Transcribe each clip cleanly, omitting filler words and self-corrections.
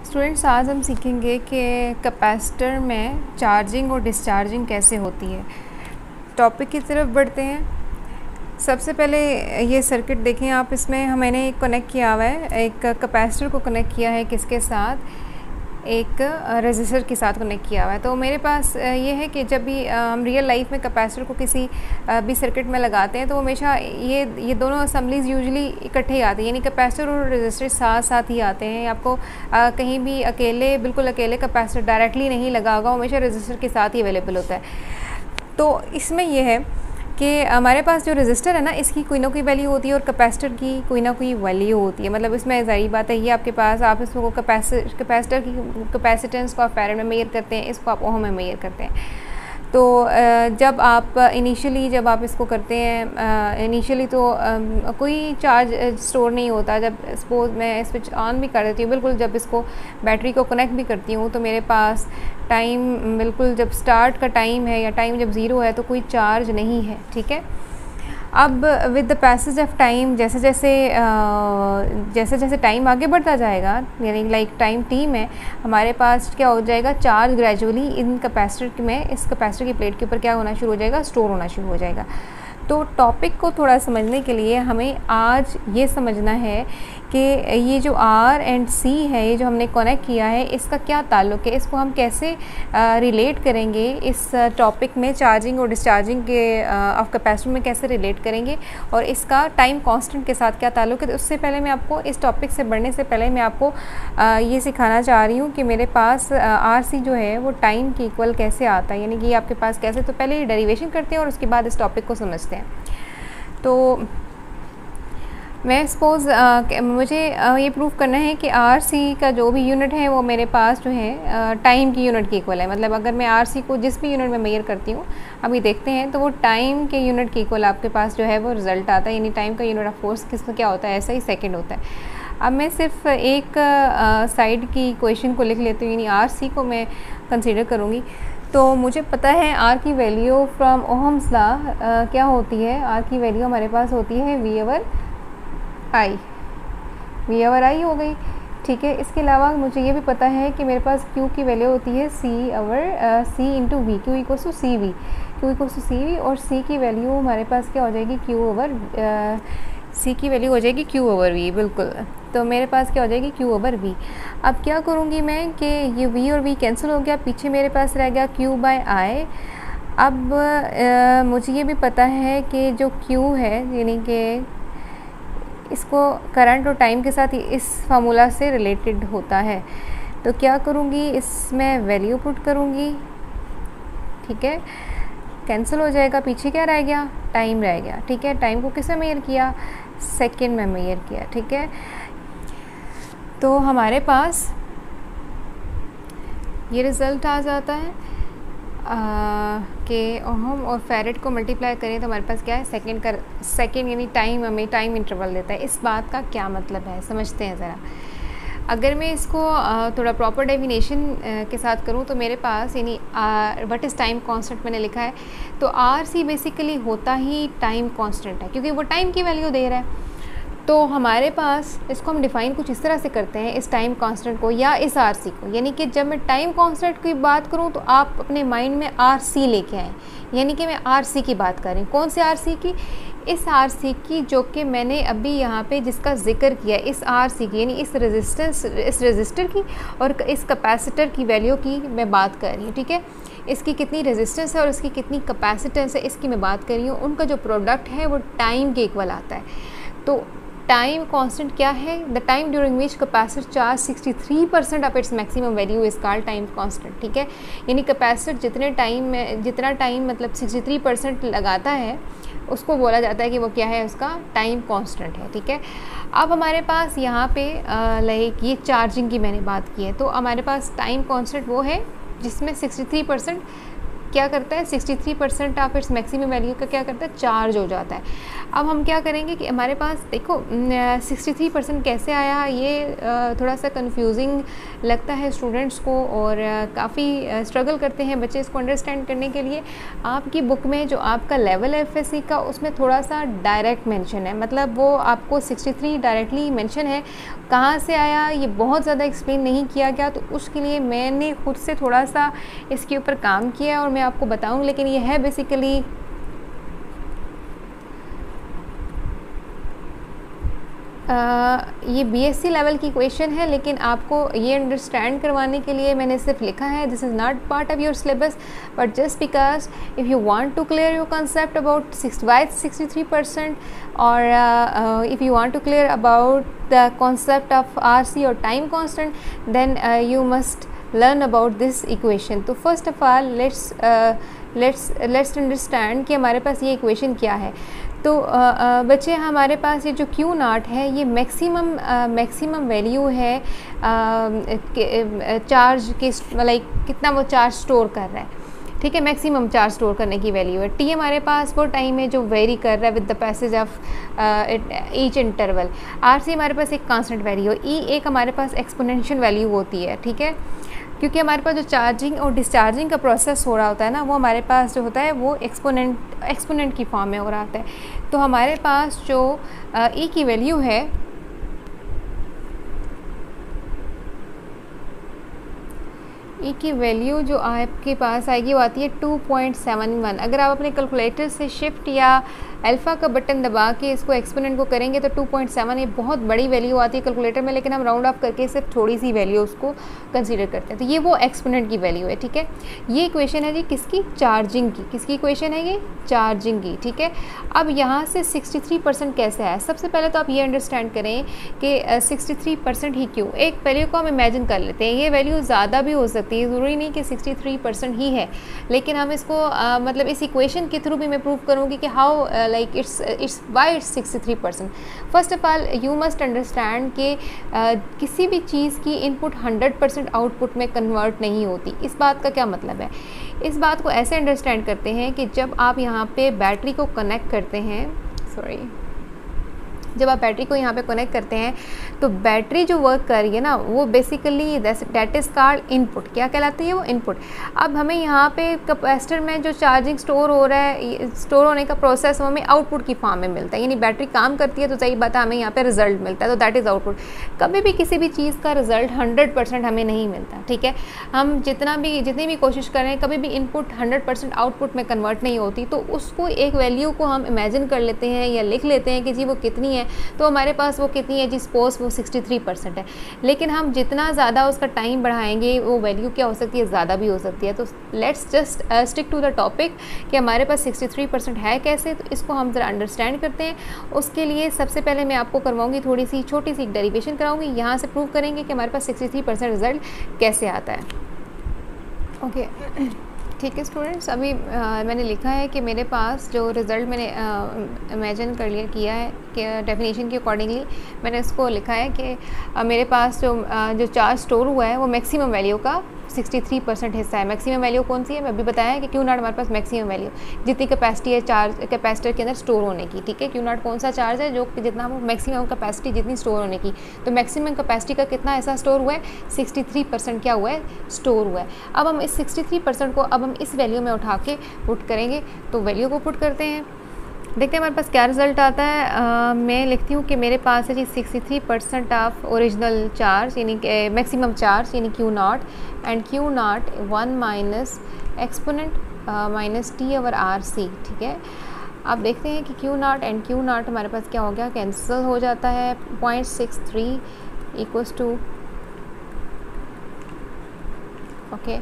Students, आज हम सीखेंगे कि कैपेसिटर में चार्जिंग और डिस्चार्जिंग कैसे होती है। टॉपिक की तरफ बढ़ते हैं। सबसे पहले ये सर्किट देखें आप, इसमें मैंने एक कनेक्ट किया हुआ है, एक कैपेसिटर को कनेक्ट किया है किसके साथ, एक रेजिस्टर के साथ कनेक्ट किया हुआ है। तो मेरे पास ये है कि जब भी हम रियल लाइफ में कैपेसिटर को किसी भी सर्किट में लगाते हैं तो हमेशा ये दोनों असम्बलीज़ यूजुअली इकट्ठे ही आती हैं, यानी कैपेसिटर और रेजिस्टर साथ साथ ही आते हैं। आपको कहीं भी बिल्कुल अकेले कैपेसिटर डायरेक्टली नहीं लगा होगा, हमेशा रेजिस्टर के साथ ही अवेलेबल होता है। तो इसमें यह है कि हमारे पास जो रेजिस्टर है ना, इसकी कोई ना कोई वैल्यू होती है और कैपेसिटर की कोई ना कोई वैल्यू होती है। मतलब इसमें ज़ाहिर बात है, ये आपके पास आप इसको कैपेसिटर की कैपेसिटेंस को आप फैरेड में मेजर करते हैं, इसको आप ओम में मेजर करते हैं। तो जब आप जब आप इसको करते हैं इनिशियली तो कोई चार्ज स्टोर नहीं होता। जब सपोज मैं स्विच ऑन भी कर देती हूँ, बिल्कुल जब इसको बैटरी को कनेक्ट भी करती हूँ तो मेरे पास टाइम बिल्कुल जब स्टार्ट का टाइम है या टाइम जब ज़ीरो है तो कोई चार्ज नहीं है, ठीक है। अब with the passage of time जैसे जैसे टाइम आगे बढ़ता जाएगा, यानी लाइक टाइम टी में हमारे पास क्या हो जाएगा, चार्ज ग्रेजुअली इन कैपेसिटर में, इस कैपेसिटर की प्लेट के ऊपर क्या होना शुरू हो जाएगा, स्टोर होना शुरू हो जाएगा। तो टॉपिक को थोड़ा समझने के लिए हमें आज ये समझना है कि ये जो आर एंड सी है, ये जो हमने कनेक्ट किया है, इसका क्या ताल्लुक़ है, इसको हम कैसे रिलेट करेंगे इस टॉपिक में, चार्जिंग और डिस्चार्जिंग के ऑफ कैपेसिटर में कैसे रिलेट करेंगे, और इसका टाइम कांस्टेंट के साथ क्या ताल्लुक़ है। तो उससे पहले मैं आपको इस टॉपिक से बढ़ने से पहले मैं आपको ये सिखाना चाह रही हूँ कि मेरे पास आर सी जो है वो टाइम के इक्वल कैसे आता है, यानी कि आपके पास कैसे। तो पहले ये डेरिवेशन करते हैं और उसके बाद इस टॉपिक को समझते हैं। तो मैं सपोज़ मुझे ये प्रूव करना है कि आर सी का जो भी यूनिट है वो मेरे पास जो है टाइम की यूनिट के इक्वल है। मतलब अगर मैं आर सी को जिस भी यूनिट में मेजर करती हूँ, अभी देखते हैं, तो वो टाइम के यूनिट के इक्वल आपके पास जो है वो रिज़ल्ट आता है। यानी टाइम का यूनिट ऑफ फोर्स किसमें क्या होता है, ऐसा ही सेकेंड होता है। अब मैं सिर्फ एक साइड की इक्वेशन को लिख लेती हूँ, यानी आर सी को मैं कंसिडर करूँगी। तो मुझे पता है आर की वैल्यू फ्रॉम ओहम्स लॉ क्या होती है। आर की वैल्यू हमारे पास होती है वी ओवर आई हो गई, ठीक है। इसके अलावा मुझे ये भी पता है कि मेरे पास Q की वैल्यू होती है C into V, Q equal to C V, और C की वैल्यू हमारे पास क्या हो जाएगी, C की वैल्यू हो जाएगी Q ओवर V, बिल्कुल। तो मेरे पास क्या हो जाएगी, Q ओवर V। अब क्या करूँगी मैं कि ये V और V कैंसिल हो गया, पीछे मेरे पास रह गया Q बाय I। अब मुझे ये भी पता है कि जो Q है, यानी कि इसको करंट और टाइम के साथ इस फार्मूला से रिलेटेड होता है। तो क्या करूँगी, इसमें वैल्यू पुट करूँगी, ठीक है। कैंसिल हो जाएगा, पीछे क्या रह गया, टाइम रह गया, ठीक है। टाइम को किसमें मेजर किया, सेकेंड में मेजर किया, ठीक है। तो हमारे पास ये रिज़ल्ट आ जाता है कि ओहम और फैरेड को मल्टीप्लाई करें तो हमारे पास क्या है, सेकेंड यानी टाइम हमें टाइम इंटरवल देता है। इस बात का क्या मतलब है, समझते हैं ज़रा। अगर मैं इसको थोड़ा प्रॉपर डेफिनेशन के साथ करूँ तो मेरे पास यानी व्हाट इज़ टाइम कांस्टेंट मैंने लिखा है, तो आर सी बेसिकली होता ही टाइम कांस्टेंट है, क्योंकि वो टाइम की वैल्यू दे रहा है। तो हमारे पास इसको हम डिफ़ाइन कुछ इस तरह से करते हैं, इस टाइम कांस्टेंट को या इस आर सी को। यानी कि जब मैं टाइम कांस्टेंट की बात करूं तो आप अपने माइंड में आर सी लेके आएँ, यानी कि मैं आर सी की बात कर रही हूँ। कौन से आर सी की, इस आर सी की जो कि मैंने अभी यहाँ पे जिसका जिक्र किया, इस आर सी की, यानी इस रेजिस्टर की और इस कैपेसिटर की वैल्यू की मैं बात कर रही हूँ, ठीक है। इसकी कितनी रेजिस्टेंस है और इसकी कितनी कैपेसिटेंस है, इसकी मैं बात कर रही हूँ। उनका जो प्रोडक्ट है वो टाइम के इक्वल आता है। तो टाइम कांस्टेंट क्या है, the time during which capacitor charge 63% of its maximum value is called time constant, ठीक है। यानी कैपेसिटर जितना टाइम मतलब 63% लगाता है, उसको बोला जाता है कि वो क्या है, उसका टाइम कांस्टेंट है, ठीक है। अब हमारे पास यहाँ पे लाइक ये चार्जिंग की मैंने बात की है, तो हमारे पास टाइम कांस्टेंट वो है जिसमें 63% क्या करता है 63% ऑफ इट्स मैक्सिमम वैल्यू का क्या करता है, चार्ज हो जाता है। अब हम क्या करेंगे कि हमारे पास देखो 63% कैसे आया, ये थोड़ा सा कंफ्यूजिंग लगता है स्टूडेंट्स को और काफ़ी स्ट्रगल करते हैं बच्चे इसको अंडरस्टैंड करने के लिए। आपकी बुक में जो आपका लेवल है एफएससी का, उसमें थोड़ा सा डायरेक्ट मेंशन है, मतलब वो आपको 63 डायरेक्टली मेंशन है। कहाँ से आया ये बहुत ज़्यादा एक्सप्लेन नहीं किया गया, तो उसके लिए मैंने खुद से थोड़ा सा इसके ऊपर काम किया और मैं आपको बताऊँ। लेकिन ये है बेसिकली ये बीएससी लेवल की क्वेश्चन है, लेकिन आपको ये अंडरस्टैंड करवाने के लिए मैंने सिर्फ लिखा है this is not part of your syllabus, but just because if you want to clear your concept about 63% और if you want to clear about the concept of RC और time constant, then you must learn about this equation। तो first of all let's understand कि हमारे पास ये equation क्या है। तो बच्चे हमारे पास ये जो क्यू नॉट है ये मैक्सिमम वैल्यू है चार्ज के, लाइक कितना वो चार्ज स्टोर कर रहा है, ठीक है, मैक्सिमम चार्ज स्टोर करने की वैल्यू है। टी हमारे पास वो टाइम है जो वेरी कर रहा है with the passage of each interval. R C हमारे पास एक कांस्टेंट वैल्यू है। ई एक हमारे पास एक्सपोनेंशियल वैल्यू होती है, ठीक है, क्योंकि हमारे पास जो चार्जिंग और डिस्चार्जिंग का प्रोसेस हो रहा होता है ना, वो हमारे पास जो होता है वो एक्सपोनेंट की फॉर्म में हो रहा होता है। तो हमारे पास जो ई की वैल्यू है ई की वैल्यू जो आपके पास आएगी वो आती है 2.71। अगर आप अपने कैलकुलेटर से शिफ्ट या अल्फ़ा का बटन दबा के इसको एक्सपोनेंट को करेंगे तो 2.7 ये बहुत बड़ी वैल्यू आती है कैलकुलेटर में, लेकिन हम राउंड ऑफ करके सिर्फ थोड़ी सी वैल्यू उसको कंसीडर करते हैं। तो ये वो एक्सपोनेंट की वैल्यू है, ठीक है। ये इक्वेशन है जी किसकी, चार्जिंग की। किसकी इक्वेशन है ये, चार्जिंग की, ठीक है। अब यहाँ से 63% कैसे आया, सबसे पहले तो आप ये अंडरस्टैंड करें कि 63% ही क्यों। एक वैल्यू को हम इमेजिन कर लेते हैं, ये वैल्यू ज़्यादा भी हो सकती है, ज़रूरी नहीं कि 63% ही है, लेकिन हम इसको मतलब इस इक्वेशन के थ्रू भी मैं प्रूव करूँगी कि how like it's why it's 63%। First of all you must understand कि किसी भी चीज़ की इनपुट 100% आउटपुट में कन्वर्ट नहीं होती। इस बात का क्या मतलब है, इस बात को ऐसे अंडरस्टैंड करते हैं कि जब आप यहाँ पे बैटरी को कनेक्ट करते हैं, जब आप बैटरी को यहाँ पे कनेक्ट करते हैं तो बैटरी जो वर्क कर रही है ना वो basically that is called input. क्या कहलाती है वो, इनपुट। अब हमें यहाँ पे कैपेसिटर में जो चार्जिंग स्टोर हो रहा है, स्टोर होने का प्रोसेस हमें आउटपुट की फॉर्म में मिलता है, यानी बैटरी काम करती है तो सही बात है हमें यहाँ पे रिजल्ट मिलता है, तो दैट इज़ आउटपुट। कभी भी किसी भी चीज़ का रिजल्ट 100% हमें नहीं मिलता, ठीक है। हम जितनी भी कोशिश करें कभी भी इनपुट 100% आउटपुट में कन्वर्ट नहीं होती, तो उसको एक वैल्यू को हम इमेजिन कर लेते हैं या लिख लेते हैं कि जी वो कितनी है, तो हमारे पास वो कितनी है जी, सपोज वो 63% है। लेकिन हम जितना ज़्यादा उसका टाइम बढ़ाएंगे वो वैल्यू क्या हो सकती है, ज़्यादा भी हो सकती है। तो let's just stick to the topic कि हमारे पास 63% है कैसे, तो इसको हम ज़रा अंडरस्टैंड करते हैं। उसके लिए सबसे पहले मैं आपको करवाऊँगी थोड़ी सी छोटी सी डेरिवेशन कराऊँगी, यहाँ से प्रूव करेंगे कि हमारे पास 63% रिजल्ट कैसे आता है। ओके ठीक है स्टूडेंट्स, अभी मैंने लिखा है कि मेरे पास जो रिज़ल्ट मैंने इमेजिन कर लिया किया है कि डेफिनेशन के अकॉर्डिंगली मैंने इसको लिखा है कि मेरे पास जो चार्ज स्टोर हुआ है वो मैक्सिमम वैल्यू का 63% हिस्सा है। मैक्सिमम वैल्यू कौन सी है, मैं अभी बताया है कि क्यू नॉट हमारे पास मैक्सिमम वैल्यू जितनी कैपेसिटी है चार्ज कैपेसिटर के अंदर स्टोर होने की, ठीक है। क्यू नॉट कौन सा चार्ज है जो जितना वो मैक्सिमम कैपेसिटी जितनी स्टोर होने की, तो मैक्सिमम कैपेसिटी का कितना ऐसा स्टोर हुआ है, 63% क्या हुआ है, स्टोर हुआ है। अब हम इस 63% को अब हम इस वैल्यू में उठा के पुट करेंगे, तो वैल्यू को पुट करते हैं, देखते हैं हमारे पास क्या रिज़ल्ट आता है। मैं लिखती हूँ कि मेरे पास है जी 63% ऑफ ओरिजिनल चार्ज यानी मैक्सिमम चार्ज यानी Q naught, and Q naught 1 minus exponent minus T over R C, ठीक है। अब देखते हैं कि Q naught and Q naught हमारे पास क्या हो गया, कैंसिल हो जाता है। 0.63 इक्वल्स टू, ओके।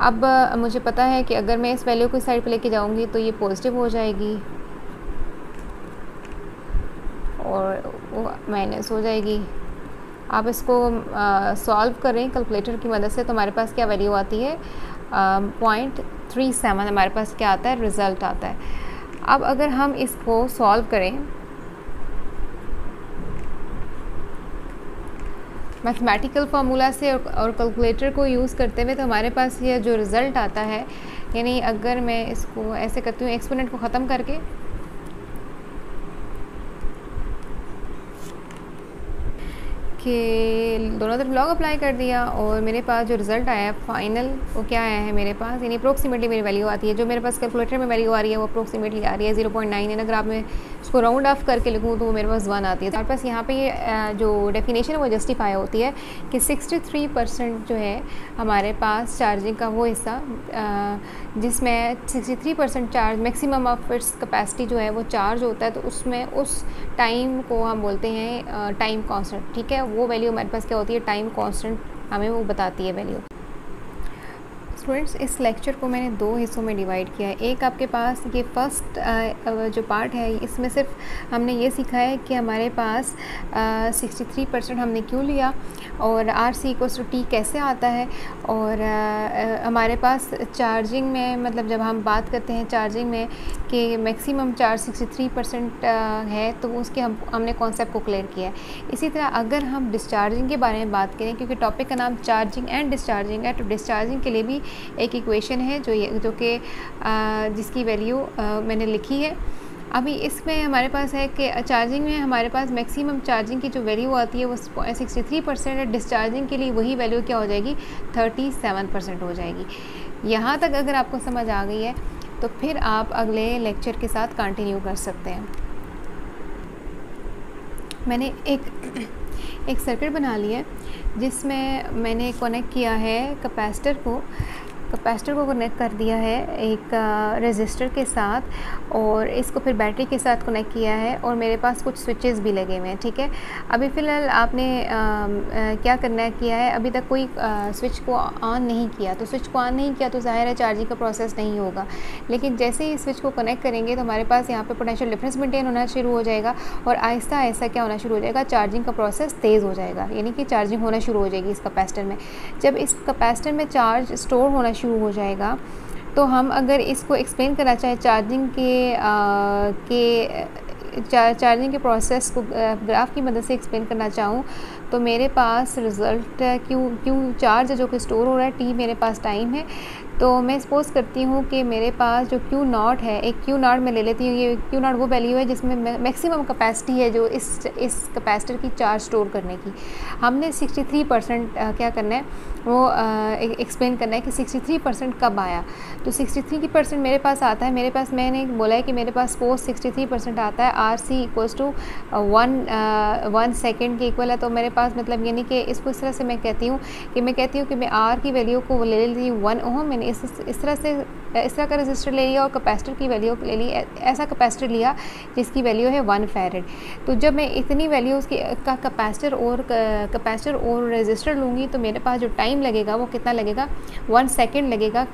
अब मुझे पता है कि अगर मैं इस वैल्यू को इस साइड पे लेके जाऊँगी तो ये पॉजिटिव हो जाएगी और वो माइनस हो जाएगी। आप इसको सॉल्व करें कैलकुलेटर की मदद से तो हमारे पास क्या वैल्यू आती है, 0.37 हमारे पास क्या आता है, रिज़ल्ट आता है। अब अगर हम इसको सॉल्व करें मैथमेटिकल फार्मूला से और कैलकुलेटर को यूज़ करते हुए, तो हमारे पास ये जो रिज़ल्ट आता है यानी अगर मैं इसको ऐसे करती हूँ एक्सपोनेंट को ख़त्म करके, कि दोनों तरफ लॉग अप्लाई कर दिया और मेरे पास जो रिज़ल्ट आया फाइनल वो क्या आया है मेरे पास, यानी अप्रोक्सीमेटली मेरी वैल्यू आती है, जो मेरे पास कैलकुलेटर में वैल्यू आ रही है वो अप्रोक्सीमेटली आ रही है 0.9 है। अगर आप मैं उसको राउंड ऑफ करके लिखूँ तो वो मेरे पास 1 आती है। तो हमारे पास यहाँ पे ये जो डेफिनेशन है वो जस्टिफाई होती है कि 63% जो है हमारे पास चार्जिंग का वो हिस्सा जिसमें 63% charge maximum of its capacity जो है वो चार्ज होता है, तो उसमें उस टाइम को हम बोलते हैं टाइम कांस्टेंट। ठीक है, वो वैल्यू हमारे पास क्या होती है, टाइम कांस्टेंट हमें वो बताती है वैल्यू। स्टूडेंट्स, इस लेक्चर को मैंने 2 हिस्सों में डिवाइड किया है। एक आपके पास ये फर्स्ट जो पार्ट है इसमें सिर्फ हमने ये सीखा है कि हमारे पास 63% हमने क्यों लिया और RC=T कैसे आता है, और हमारे पास चार्जिंग में मतलब जब हम बात करते हैं चार्जिंग में कि मैक्सिमम चार्ज 63% है तो उसके हमने कॉन्सेप्ट को क्लियर किया है। इसी तरह अगर हम डिस्चार्जिंग के बारे में बात करें, क्योंकि टॉपिक का नाम चार्जिंग एंड डिस्चार्जिंग है, तो डिस्चार्जिंग के लिए भी एक इक्वेशन है जो कि जिसकी वैल्यू मैंने लिखी है। अभी इसमें हमारे पास है कि चार्जिंग में हमारे पास मैक्सिमम चार्जिंग की जो वैल्यू आती है वो 63% है। डिस्चार्जिंग के लिए वही वैल्यू क्या हो जाएगी, 37% हो जाएगी। यहाँ तक अगर आपको समझ आ गई है तो फिर आप अगले लेक्चर के साथ कंटिन्यू कर सकते हैं। मैंने एक सर्किट बना लिया है जिसमें मैंने कनेक्ट किया है कैपेसिटर को कनेक्ट कर दिया है एक रेजिस्टर के साथ, और इसको फिर बैटरी के साथ कनेक्ट किया है, और मेरे पास कुछ स्विचेस भी लगे हुए हैं। ठीक है, अभी फ़िलहाल आपने क्या करना है किया है, अभी तक कोई स्विच को ऑन नहीं किया, तो स्विच को ऑन नहीं किया तो ज़ाहिर है चार्जिंग का प्रोसेस नहीं होगा। लेकिन जैसे ही स्विच को कनेक्ट करेंगे तो हमारे पास यहाँ पे पोटेंशियल डिफरेंस मेंटेन होना शुरू हो जाएगा, और आहिस्ता आहिस्ता क्या होना शुरू हो जाएगा, चार्जिंग का प्रोसेस तेज़ हो जाएगा, यानी कि चार्जिंग होना शुरू हो जाएगी इस कैपेसिटर में। जब इस कैपेसिटर में चार्ज स्टोर होना शुरू हो जाएगा तो हम अगर इसको एक्सप्लेन करना चाहें चार्जिंग चार्जिंग के प्रोसेस को ग्राफ की मदद से एक्सप्लेन करना चाहूँ तो मेरे पास रिज़ल्ट क्यू चार्ज जो कि स्टोर हो रहा है, टी मेरे पास टाइम है। तो मैं सपोज़ करती हूँ कि मेरे पास जो Q0 है, एक Q0 मैं ले लेती हूँ। ये Q0 वो वैल्यू है जिसमें मैक्सिमम कैपेसिटी है जो इस कैपेसिटर की चार्ज स्टोर करने की। हमने 63% क्या करना है वो एक्सप्लेन करना है कि 63% कब आया। तो 63% मेरे पास आता है, मेरे पास मैंने बोला है कि मेरे पास सपोज 63% आता है, RC=1 सेकेंड के इक्वल है। तो मेरे पास मतलब यानी कि इसको इस तरह से मैं कहती हूँ कि मैं R की वैल्यू को ले लेती हूँ 1 ओम। मैंने इस तरह का रजिस्टर ले लिया और कैपेसिटर की वैल्यू ले ली, ऐसा कैपेसिटर लिया जिसकी वैल्यू है 1 फैरेड। तो जब मैं इतनी वैल्यू उसकी का कैपेसिटर और रजिस्टर लूँगी तो मेरे पास जो टाइम लगेगा वो कितना लगेगा, 1 सेकेंड लगेगा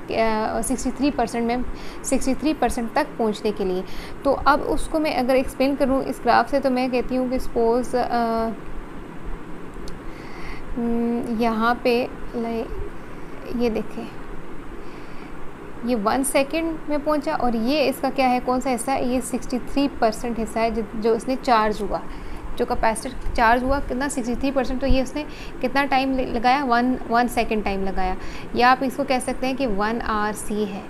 63% तक पहुँचने के लिए। तो अब उसको मैं अगर एक्सप्लेन करूँ इस ग्राफ से तो मैं कहती हूँ कि सपोज़ यहाँ पे ये देखें, ये 1 सेकेंड में पहुंचा, और ये इसका क्या है, कौन सा हिस्सा है, ये 63% हिस्सा है जो उसने चार्ज हुआ, जो कैपेसिटर चार्ज हुआ कितना 63%। तो ये उसने कितना टाइम लगाया, 1 सेकेंड टाइम लगाया, या आप इसको कह सकते हैं कि 1 RC है।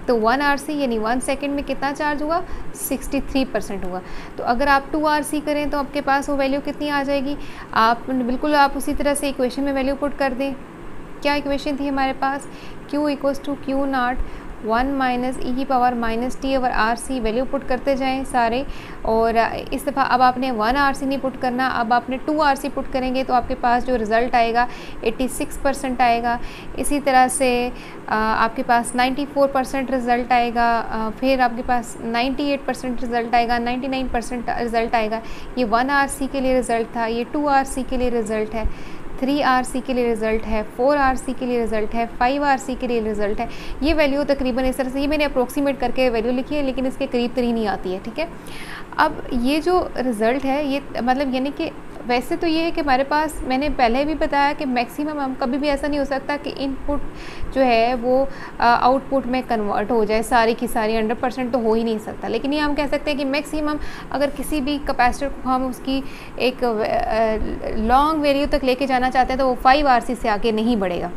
तो 1 RC यानी 1 सेकेंड में कितना चार्ज हुआ, 63% हुआ। तो अगर आप 2 RC करें तो आपके पास वो वैल्यू कितनी आ जाएगी, आप उसी तरह से इक्वेशन में वैल्यू पुट कर दें। क्या इक्वेशन थी हमारे पास, Q=Q0 1 - e⁻t/RC, वैल्यू पुट करते जाएं सारे। और इस दफ़ा अब आपने 1 RC नहीं पुट करना, अब आपने 2 RC पुट करेंगे तो आपके पास जो रिज़ल्ट आएगा 86% आएगा। इसी तरह से आपके पास 94% रिज़ल्ट आएगा, फिर आपके पास 98% रिज़ल्ट आएगा, 99% रिज़ल्ट आएगा। ये 1 RC के लिए रिज़ल्ट था, ये 2 RC के लिए रिज़ल्ट है, 3 RC के लिए रिज़ल्ट है, 4 RC के लिए रिज़ल्ट है, 5 RC के लिए रिज़ल्ट है। ये वैल्यू तकरीबन इस तरह से, ये मैंने अप्रोक्सीमेट करके वैल्यू लिखी है लेकिन इसके करीब तरी नहीं आती है। ठीक है, अब ये जो रिज़ल्ट है ये मतलब यानी कि वैसे तो ये है कि हमारे पास, मैंने पहले भी बताया कि मैक्सिमम हम कभी भी ऐसा नहीं हो सकता कि इनपुट जो है वो आउटपुट में कन्वर्ट हो जाए, सारी की सारी 100% तो हो ही नहीं सकता। लेकिन ये हम कह सकते हैं कि मैक्सिमम अगर किसी भी कैपेसिटर को हम उसकी एक लॉन्ग वैल्यू तक लेके जाना चाहते हैं तो वो 5 RC से आगे नहीं बढ़ेगा।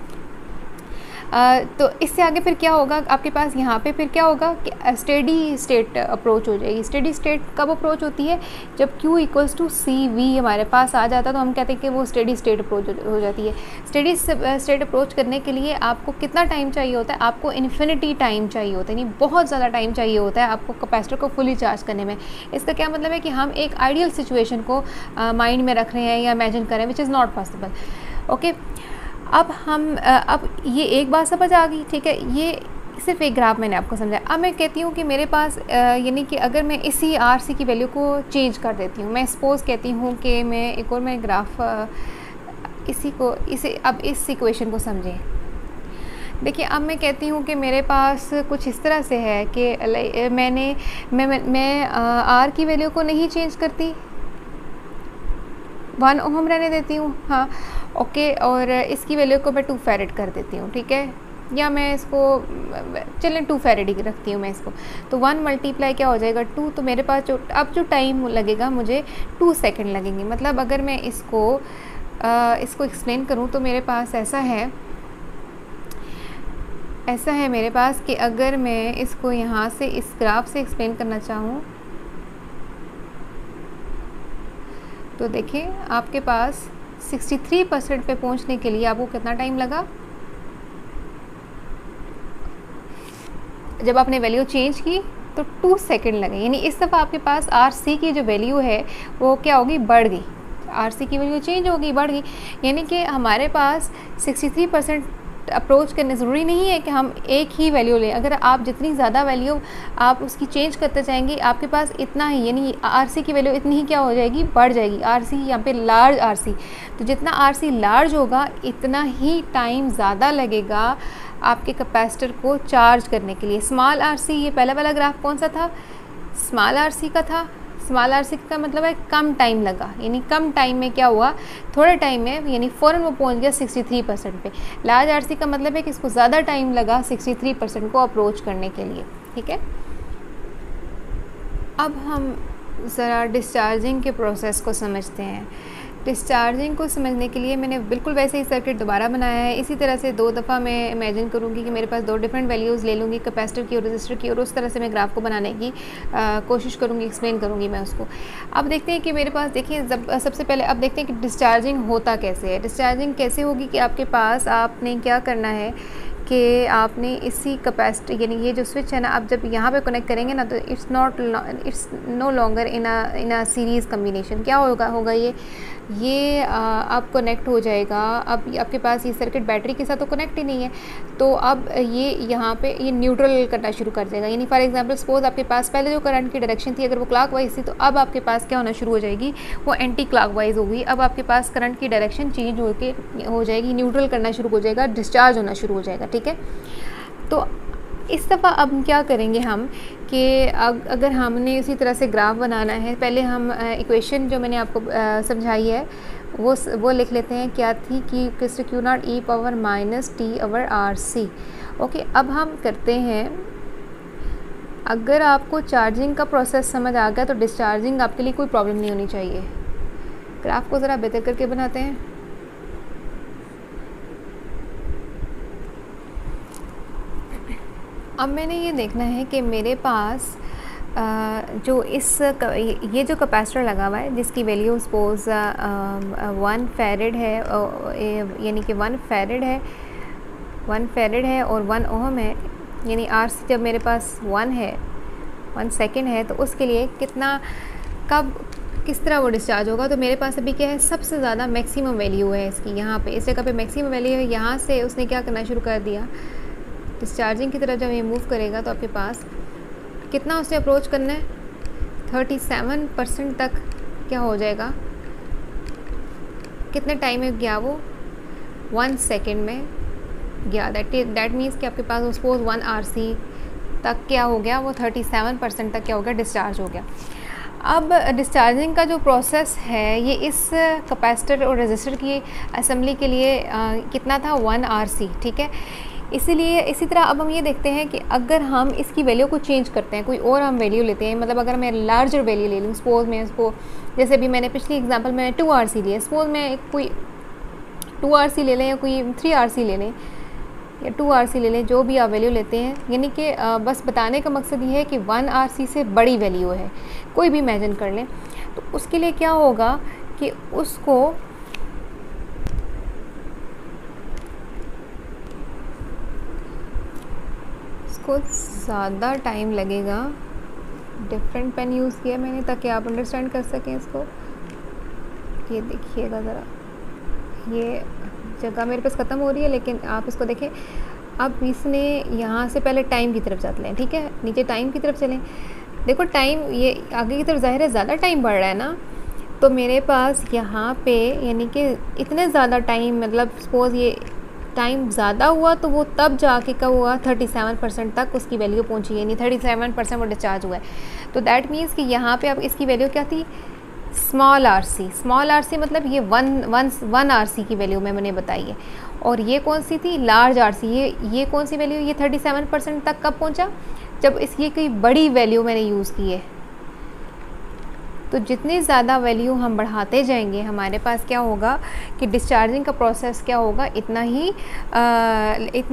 तो इससे आगे फिर क्या होगा आपके पास यहाँ पे, फिर क्या होगा कि स्टेडी स्टेट अप्रोच हो जाएगी। स्टेडी स्टेट कब अप्रोच होती है? जब Q इक्वल्स टू CV हमारे पास आ जाता है तो हम कहते हैं कि वो स्टेडी स्टेट अप्रोच हो जाती है। स्टेडी स्टेट अप्रोच करने के लिए आपको कितना टाइम चाहिए होता है? आपको इन्फिनिटी टाइम चाहिए होता है, यानी बहुत ज़्यादा टाइम चाहिए होता है आपको कैपेसिटर को फुली चार्ज करने में। इसका क्या मतलब है कि हम एक आइडियल सिचुएशन को माइंड में रख रहे हैं या इमेजिन कर रहे हैं, which is not possible. Okay, अब हम अब ये एक बात समझ आ गई, ठीक है, ये सिर्फ एक ग्राफ मैंने आपको समझाया। अब मैं कहती हूँ कि मेरे पास यानी कि अगर मैं इसी RC की वैल्यू को चेंज कर देती हूँ, मैं सपोज़ कहती हूँ कि मैं एक और मैं ग्राफ इसे अब इस इक्वेशन को समझें। देखिए, अब मैं कहती हूँ कि मेरे पास कुछ इस तरह से है कि मैं R की वैल्यू को नहीं चेंज करती, 1 ओम रहने देती हूँ, हाँ ओके, और इसकी वैल्यू को मैं 2 फैरेड कर देती हूँ, ठीक है, या मैं इसको चलें 2 फैरेड ही रखती हूँ मैं इसको। तो 1 मल्टीप्लाई क्या हो जाएगा 2, तो मेरे पास जो टाइम लगेगा मुझे 2 सेकंड लगेंगे। मतलब अगर मैं इसको एक्सप्लेन करूँ तो मेरे पास ऐसा है मेरे पास कि अगर मैं इसको यहाँ से इस ग्राफ से एक्सप्लेन करना चाहूँ तो देखिए, आपके पास 63% पे पहुँचने के लिए आपको कितना टाइम लगा? जब आपने वैल्यू चेंज की तो 2 सेकंड लगे, यानी इस दफ़ा आपके पास RC की जो वैल्यू है वो क्या होगी? बढ़ गई। RC की वैल्यू चेंज होगी, बढ़ गई, यानी कि हमारे पास 63% अप्रोच करने ज़रूरी नहीं है कि हम एक ही वैल्यू लें। अगर आप जितनी ज़्यादा वैल्यू आप उसकी चेंज करते जाएंगे, आपके पास इतना ही, यानी RC की वैल्यू इतनी ही क्या हो जाएगी? बढ़ जाएगी। RC यहाँ पे लार्ज RC, तो जितना RC लार्ज होगा इतना ही टाइम ज़्यादा लगेगा आपके कैपेसिटर को चार्ज करने के लिए। स्मॉल RC, ये पहला वाला ग्राफ कौन सा था? स्मॉल RC का था। स्मॉल RC का मतलब है कम टाइम लगा, यानी कम टाइम में क्या हुआ? थोड़े टाइम में, यानी फ़ौरन वो पहुंच गया 63% पे। लार्ज RC का मतलब है कि इसको ज़्यादा टाइम लगा 63% को अप्रोच करने के लिए, ठीक है। अब हम ज़रा डिस्चार्जिंग के प्रोसेस को समझते हैं। डिस्चार्जिंग को समझने के लिए मैंने बिल्कुल वैसे ही सर्किट दोबारा बनाया है। इसी तरह से 2 दफ़ा मैं इमेजिन करूँगी कि मेरे पास 2 डिफरेंट वैल्यूज़ ले लूँगी, कैपेसिटर की और रजिस्टर की, और उस तरह से मैं ग्राफ को बनाने की कोशिश करूँगी, एक्सप्लेन करूँगी मैं उसको। अब देखते हैं कि मेरे पास, देखिए सबसे पहले अब देखते हैं कि डिस्चार्जिंग होता कैसे है। डिस्चार्जिंग कैसे होगी कि आपके पास आपने क्या करना है कि आपने इसी कैपेसिटर, यानी ये जो स्विच है ना, आप जब यहाँ पे कनेक्ट करेंगे ना तो it's no longer in a series combination. क्या होगा ये अब कनेक्ट हो जाएगा। अब आपके पास ये सर्किट बैटरी के साथ तो कनेक्ट ही नहीं है, तो अब ये यहाँ पे ये न्यूट्रल करना शुरू कर देगा। यानी फॉर एग्जांपल सपोज आपके पास पहले जो करंट की डायरेक्शन थी, अगर वो क्लॉकवाइज थी, तो अब आपके पास क्या होना शुरू हो जाएगी? वो एंटी क्लॉकवाइज होगी। अब आपके पास करंट की डायरेक्शन चेंज हो जाएगी, न्यूट्रल करना शुरू हो जाएगा, डिस्चार्ज होना शुरू हो जाएगा, ठीक है। तो इस दफ़ा अब क्या करेंगे हम कि अगर हमने इसी तरह से ग्राफ बनाना है, पहले हम इक्वेशन जो मैंने आपको समझाई है वो लिख लेते हैं। क्या थी कि Q0 e⁻t/RC। ओके, अब हम करते हैं, अगर आपको चार्जिंग का प्रोसेस समझ आ गया तो डिस्चार्जिंग आपके लिए कोई प्रॉब्लम नहीं होनी चाहिए। ग्राफ को ज़रा बेहतर करके बनाते हैं। अब मैंने ये देखना है कि मेरे पास ये जो कैपेसिटर लगा हुआ है, जिसकी वैल्यू सपोज 1 फैरेड है, यानी कि 1 फैरेड है और 1 ओम है, यानी RC जब मेरे पास 1 सेकंड है तो उसके लिए किस तरह वो डिस्चार्ज होगा। तो मेरे पास अभी क्या है? सबसे ज़्यादा मैक्सिमम वैल्यू है इसकी, यहाँ पे इस जगह पे मैक्सिमम वैल्यू है। यहाँ से उसने क्या करना शुरू कर दिया? डिस्चार्जिंग की तरफ जब ये मूव करेगा तो आपके पास कितना उससे अप्रोच करना है? 37% तक क्या हो जाएगा? कितने टाइम में गया वो? 1 सेकंड में गया। दैट मीन्स कि आपके पास सपोज 1 RC तक क्या हो गया? वो 37% तक क्या हो गया? डिस्चार्ज हो गया। अब डिस्चार्जिंग का जो प्रोसेस है ये इस कैपेसिटर और रेजिस्टर की असेंबली के लिए कितना था? 1 RC, ठीक है। इसीलिए इसी तरह अब हम ये देखते हैं कि अगर हम इसकी वैल्यू को चेंज करते हैं, कोई और हम वैल्यू लेते हैं, मतलब अगर मैं लार्जर वैल्यू ले लूँ, सपोज मैं इसको, जैसे अभी मैंने पिछली एग्जांपल में 2 RC लिया, सपोज मैं कोई 2 RC ले लें या कोई 3 RC ले लें, या 2 RC ले लें, जो भी आप वैल्यू लेते हैं, यानी कि बस बताने का मकसद ये है कि 1 RC से बड़ी वैल्यू है, कोई भी इमेजिन कर लें। तो उसके लिए क्या होगा कि उसको ज़्यादा टाइम लगेगा। डिफरेंट पेन यूज़ किया मैंने ताकि आप अंडरस्टैंड कर सकें इसको। ये देखिएगा ज़रा, ये जगह मेरे पास ख़त्म हो रही है, लेकिन आप इसको देखें। अब इसने यहाँ से पहले टाइम की तरफ चलते हैं, ठीक है, नीचे टाइम की तरफ चलें। देखो टाइम ये आगे की तरफ ज़ाहिर है ज़्यादा टाइम बढ़ रहा है ना, तो मेरे पास यहाँ पे यानी कि इतने ज़्यादा टाइम, मतलब सपोज़ ये टाइम ज़्यादा हुआ तो वो तब जाके कब हुआ, 37% तक उसकी वैल्यू पहुँची, यानी 37% वो डिस्चार्ज हुआ है। तो दैट मीन्स कि यहाँ पे अब इसकी वैल्यू क्या थी, स्मॉल आर सी मतलब ये 1 RC की वैल्यू मैंने बताई है। और ये कौन सी थी, लार्ज RC। ये कौन सी वैल्यू, ये 37% तक कब पहुँचा, जब इसकी कोई बड़ी वैल्यू मैंने यूज़ की है। तो जितनी ज़्यादा वैल्यू हम बढ़ाते जाएंगे, हमारे पास क्या होगा कि डिस्चार्जिंग का प्रोसेस क्या होगा, इतना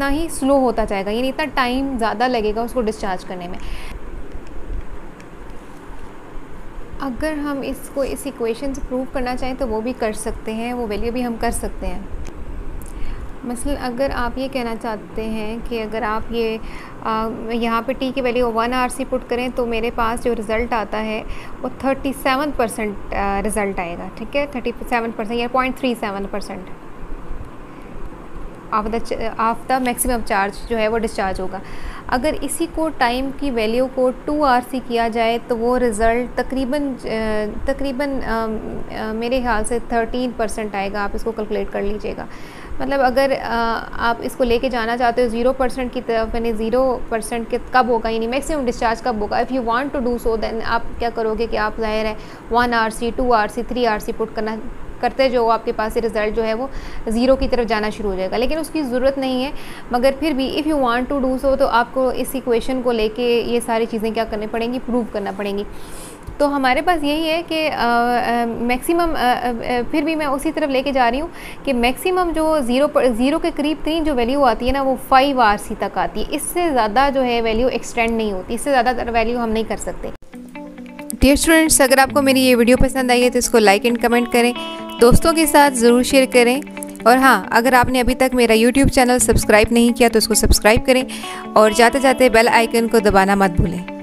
ही स्लो होता जाएगा, यानी इतना टाइम ज़्यादा लगेगा उसको डिस्चार्ज करने में। अगर हम इसको इस इक्वेशन से प्रूव करना चाहें तो वो भी कर सकते हैं, वो वैल्यू भी हम कर सकते हैं। मसलन अगर आप ये कहना चाहते हैं कि अगर आप ये यहाँ पे टी की वैल्यू 1 RC पुट करें तो मेरे पास जो रिज़ल्ट आता है वो 37% रिज़ल्ट आएगा, ठीक है, 37% या 0.37% ऑफ द मैक्सिमम चार्ज जो है वो डिस्चार्ज होगा। अगर इसी को टाइम की वैल्यू को 2 RC किया जाए तो वो रिज़ल्ट तकरीबन मेरे ख्याल से 13% आएगा। आप इसको कैलकुलेट कर लीजिएगा। मतलब अगर आप इसको लेके जाना चाहते हो 0% की तरफ, यानी 0% के कब होगा, यानी मैक्सिमम डिस्चार्ज कब होगा, if you want to do so then आप क्या करोगे कि आप ज़ाहिर है 1 RC 2 RC 3 RC पुट करते जो आपके पास रिज़ल्ट जो है वो 0 की तरफ जाना शुरू हो जाएगा। लेकिन उसकी ज़रूरत नहीं है, मगर फिर भी if you want to do so तो आपको इस इक्वेशन को लेके ये सारी चीज़ें क्या करनी पड़ेंगी, प्रूव करना पड़ेंगी। तो हमारे पास यही है कि मैक्सिमम फिर भी मैं उसी तरफ लेके जा रही हूँ कि मैक्सिमम जो 0 के करीब 3 जो वैल्यू आती है ना वो 5 RC तक आती है। इससे ज़्यादा जो है वैल्यू एक्सटेंड नहीं होती, इससे ज़्यादा वैल्यू हम नहीं कर सकते। डियर स्टूडेंट्स, अगर आपको मेरी ये वीडियो पसंद आई है तो इसको लाइक एंड कमेंट करें, दोस्तों के साथ ज़रूर शेयर करें। और हाँ, अगर आपने अभी तक मेरा YouTube चैनल सब्सक्राइब नहीं किया तो उसको सब्सक्राइब करें और जाते जाते बेल आइकन को दबाना मत भूलें।